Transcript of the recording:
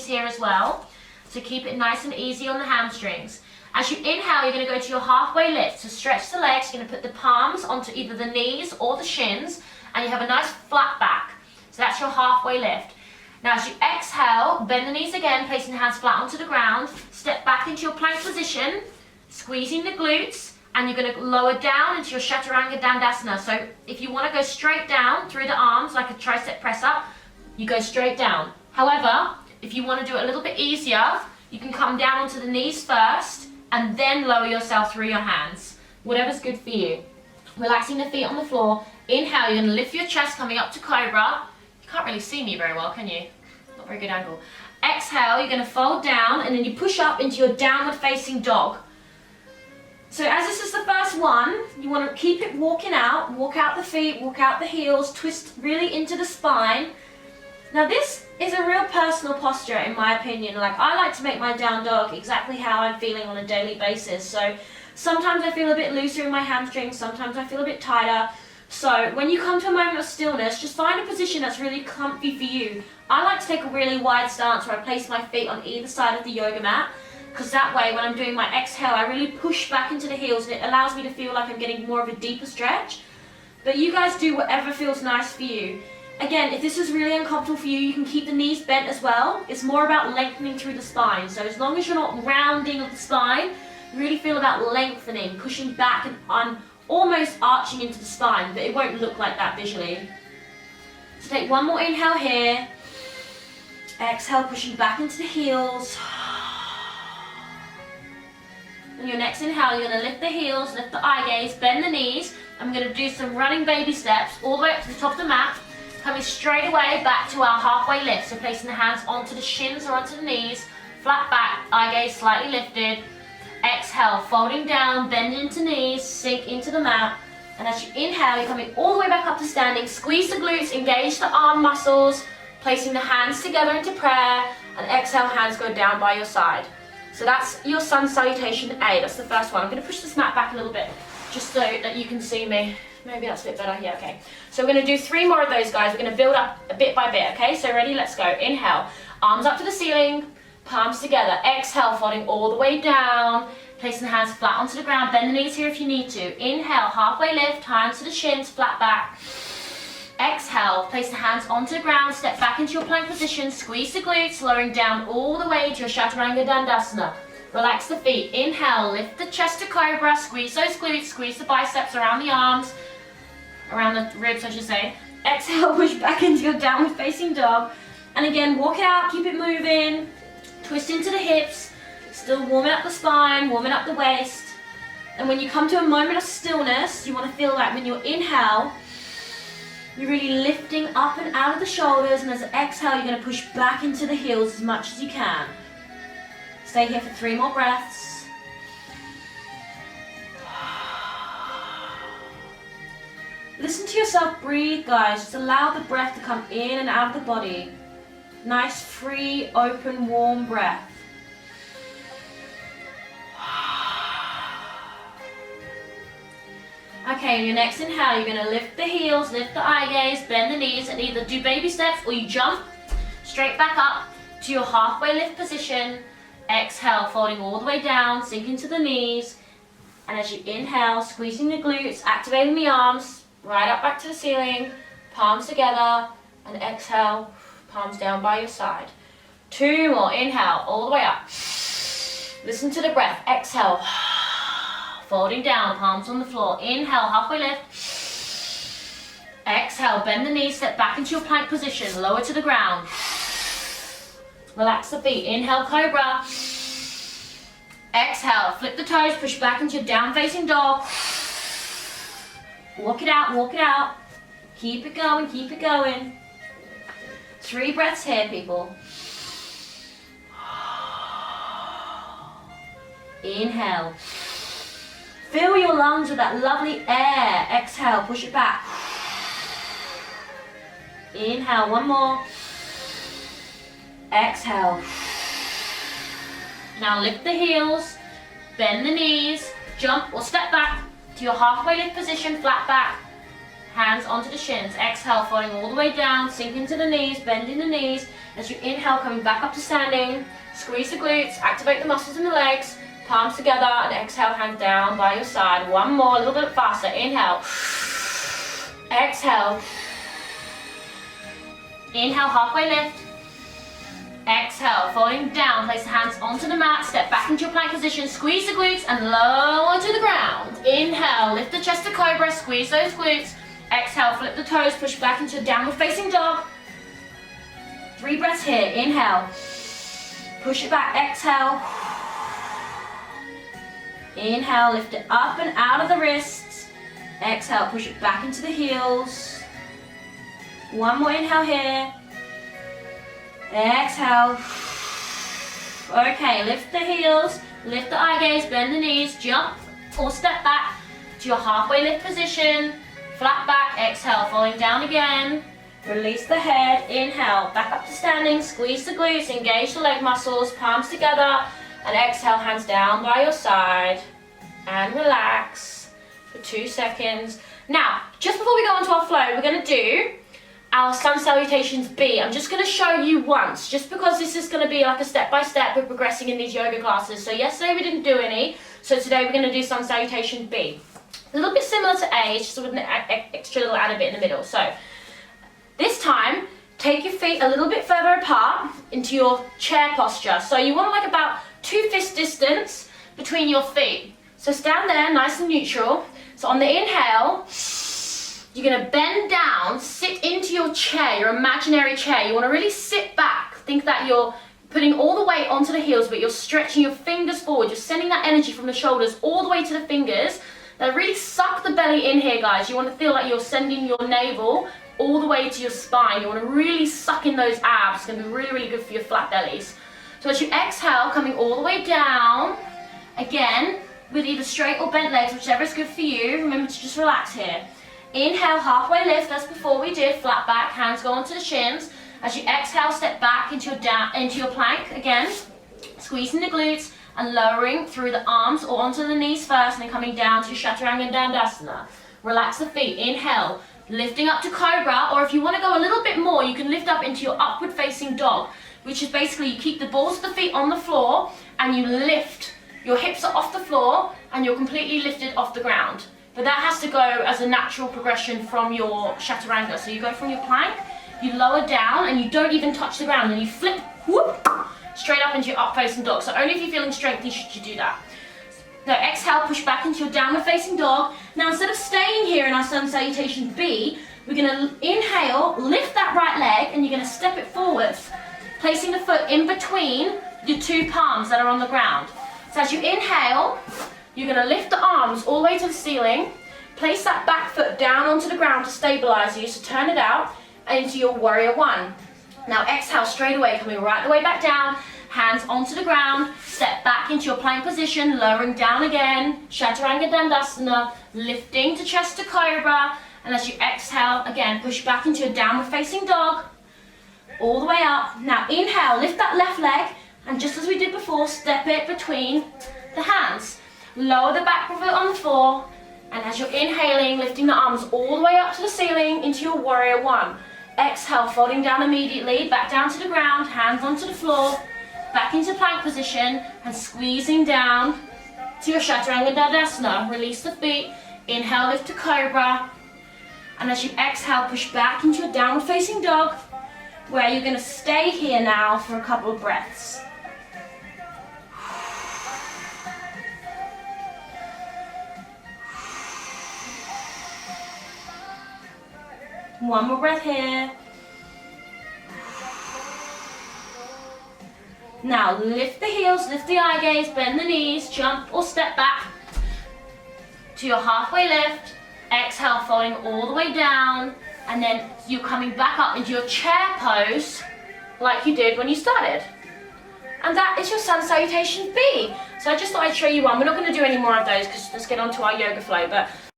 knees here as well. So keep it nice and easy on the hamstrings. As you inhale, you're going to go to your halfway lift. So stretch the legs. You're going to put the palms onto either the knees or the shins, and you have a nice flat back. So that's your halfway lift. Now as you exhale, bend the knees again, placing the hands flat onto the ground. Step back into your plank position, squeezing the glutes, and you're going to lower down into your Chaturanga Dandasana. So if you want to go straight down through the arms, like a tricep press up, you go straight down. However, if you want to do it a little bit easier, you can come down onto the knees first, and then lower yourself through your hands. Whatever's good for you. Relaxing the feet on the floor. Inhale, you're going to lift your chest, coming up to Cobra. Can't really see me very well, can you? Not very good angle. Exhale, you're going to fold down, and then you push up into your downward facing dog. So as this is the first one, you want to keep it walking out. Walk out the feet, walk out the heels, twist really into the spine. Now this is a real personal posture in my opinion. Like, I like to make my down dog exactly how I'm feeling on a daily basis. So sometimes I feel a bit looser in my hamstrings, sometimes I feel a bit tighter. So when you come to a moment of stillness, just find a position that's really comfy for you. I like to take a really wide stance where I place my feet on either side of the yoga mat, because that way when I'm doing my exhale, I really push back into the heels, and it allows me to feel like I'm getting more of a deeper stretch. But you guys do whatever feels nice for you. Again, if this is really uncomfortable for you, you can keep the knees bent as well. It's more about lengthening through the spine. So as long as you're not rounding of the spine, you really feel about lengthening, pushing back and on, almost arching into the spine, but it won't look like that visually. So take one more inhale here. Exhale, pushing back into the heels. And your next inhale, you're going to lift the heels, lift the eye gaze, bend the knees. I'm going to do some running baby steps all the way up to the top of the mat, coming straight away back to our halfway lift. So placing the hands onto the shins or onto the knees, flat back, eye gaze slightly lifted. Exhale, folding down, bend into knees, sink into the mat. And as you inhale, you're coming all the way back up to standing. Squeeze the glutes, engage the arm muscles, placing the hands together into prayer. And exhale, hands go down by your side. So that's your sun salutation A. That's the first one. I'm going to push this mat back a little bit just so that you can see me. Maybe that's a bit better. Yeah, okay. So we're going to do 3 more of those, guys. We're going to build up a bit by bit, okay? So ready? Let's go. Inhale. Arms up to the ceiling. Palms together. Exhale, folding all the way down. Placing the hands flat onto the ground. Bend the knees here if you need to. Inhale, halfway lift. Hands to the shins, flat back. Exhale, place the hands onto the ground. Step back into your plank position. Squeeze the glutes, lowering down all the way to your Chaturanga Dandasana. Relax the feet. Inhale, lift the chest to Cobra. Squeeze those glutes. Squeeze the biceps around the arms. Around the ribs, I should say. Exhale, push back into your downward facing dog. And again, walk it out. Keep it moving. Twist into the hips, still warming up the spine, warming up the waist. And when you come to a moment of stillness, you want to feel like when you inhale, you're really lifting up and out of the shoulders, and as you exhale, you're going to push back into the heels as much as you can. Stay here for 3 more breaths. Listen to yourself breathe, guys. Just allow the breath to come in and out of the body. Nice, free, open, warm breath. Okay, your next inhale, you're going to lift the heels, lift the eye gaze, bend the knees, and either do baby steps or you jump straight back up to your halfway lift position. Exhale, folding all the way down, sink into the knees. And as you inhale, squeezing the glutes, activating the arms, right up back to the ceiling, palms together, and exhale. Palms down by your side. 2 more. Inhale, all the way up. Listen to the breath. Exhale. Folding down, palms on the floor. Inhale, halfway lift. Exhale, bend the knees, step back into your plank position. Lower to the ground. Relax the feet. Inhale, Cobra. Exhale, flip the toes, push back into your down facing dog. Walk it out, walk it out. Keep it going, keep it going. 3 breaths here, people. Inhale. Fill your lungs with that lovely air. Exhale, push it back. Inhale, 1 more. Exhale. Now lift the heels, bend the knees, jump or step back to your halfway lift position, flat back. hands onto the shins. Exhale, falling all the way down, sink into the knees, bending the knees. As you inhale, coming back up to standing, squeeze the glutes, activate the muscles in the legs, palms together, and exhale, hands down by your side. One more, a little bit faster. Inhale, exhale, inhale, halfway lift. Exhale, falling down, place the hands onto the mat, step back into your plank position, squeeze the glutes and lower to the ground. Inhale, lift the chest to cobra, squeeze those glutes. Exhale, flip the toes, push back into downward facing dog. 3 breaths here. Inhale, push it back, exhale. Inhale, lift it up and out of the wrists. Exhale, push it back into the heels. One more inhale here. Exhale. Okay, lift the heels, lift the eye gaze, bend the knees, jump or step back to your halfway lift position. Flat back, exhale, falling down again. Release the head, inhale, back up to standing, squeeze the glutes, engage the leg muscles, palms together, and exhale, hands down by your side. And relax for 2 seconds. Now, just before we go into our flow, we're going to do our sun salutations B. I'm just going to show you once, just because this is going to be like a step-by-step we're progressing in these yoga classes. So yesterday we didn't do any, so today we're going to do sun salutation B. A little bit similar to A, just with an extra little add a bit in the middle. So this time, take your feet a little bit further apart into your chair posture. So you want like about 2 fist distance between your feet. So stand there, nice and neutral. So on the inhale, you're going to bend down, sit into your chair, your imaginary chair. You want to really sit back. Think that you're putting all the weight onto the heels, but you're stretching your fingers forward. You're sending that energy from the shoulders all the way to the fingers. Now really suck the belly in here, guys. You want to feel like you're sending your navel all the way to your spine. You want to really suck in those abs. It's going to be really, really good for your flat bellies. So as you exhale, coming all the way down, again, with either straight or bent legs, whichever is good for you. Remember to just relax here. Inhale, halfway lift, as before we did, flat back, hands go onto the shins. As you exhale, step back into your plank again, squeezing the glutes and lowering through the arms or onto the knees first, and then coming down to Chaturanga Dandasana. Relax the feet, inhale, lifting up to Cobra, or if you want to go a little bit more, you can lift up into your upward facing dog, which is basically you keep the balls of the feet on the floor and you lift. Your hips are off the floor and you're completely lifted off the ground. But that has to go as a natural progression from your Chaturanga. So you go from your plank, you lower down and you don't even touch the ground, and you flip whoop, straight up into your up facing dog. So only if you're feeling strengthy should you do that. Now exhale, push back into your downward facing dog. Now instead of staying here in our sun salutation B, we're going to inhale, lift that right leg, and you're going to step it forwards, placing the foot in between your 2 palms that are on the ground. So as you inhale, you're going to lift the arms all the way to the ceiling, place that back foot down onto the ground to stabilize you, so turn it out into your warrior 1. Now exhale straight away, coming right the way back down, hands onto the ground, step back into your plank position, lowering down again, Chaturanga Dandasana, lifting to chest to Cobra, and as you exhale, again, push back into your downward facing dog, all the way up. Now inhale, lift that left leg, and just as we did before, step it between the hands. Lower the back foot on the floor, and as you're inhaling, lifting the arms all the way up to the ceiling into your warrior 1. Exhale, folding down immediately, back down to the ground, hands onto the floor, back into plank position, and squeezing down to your Chaturanga Dandasana. Release the feet, inhale, lift to Cobra, and as you exhale, push back into your downward facing dog, where you're going to stay here now for a couple of breaths. One more breath here. Now lift the heels, lift the eye gaze, bend the knees, jump or step back to your halfway lift. Exhale, falling all the way down, and then you're coming back up into your chair pose like you did when you started. And that is your sun salutation B. So I just thought I'd show you one. We're not going to do any more of those because let's get on to our yoga flow. But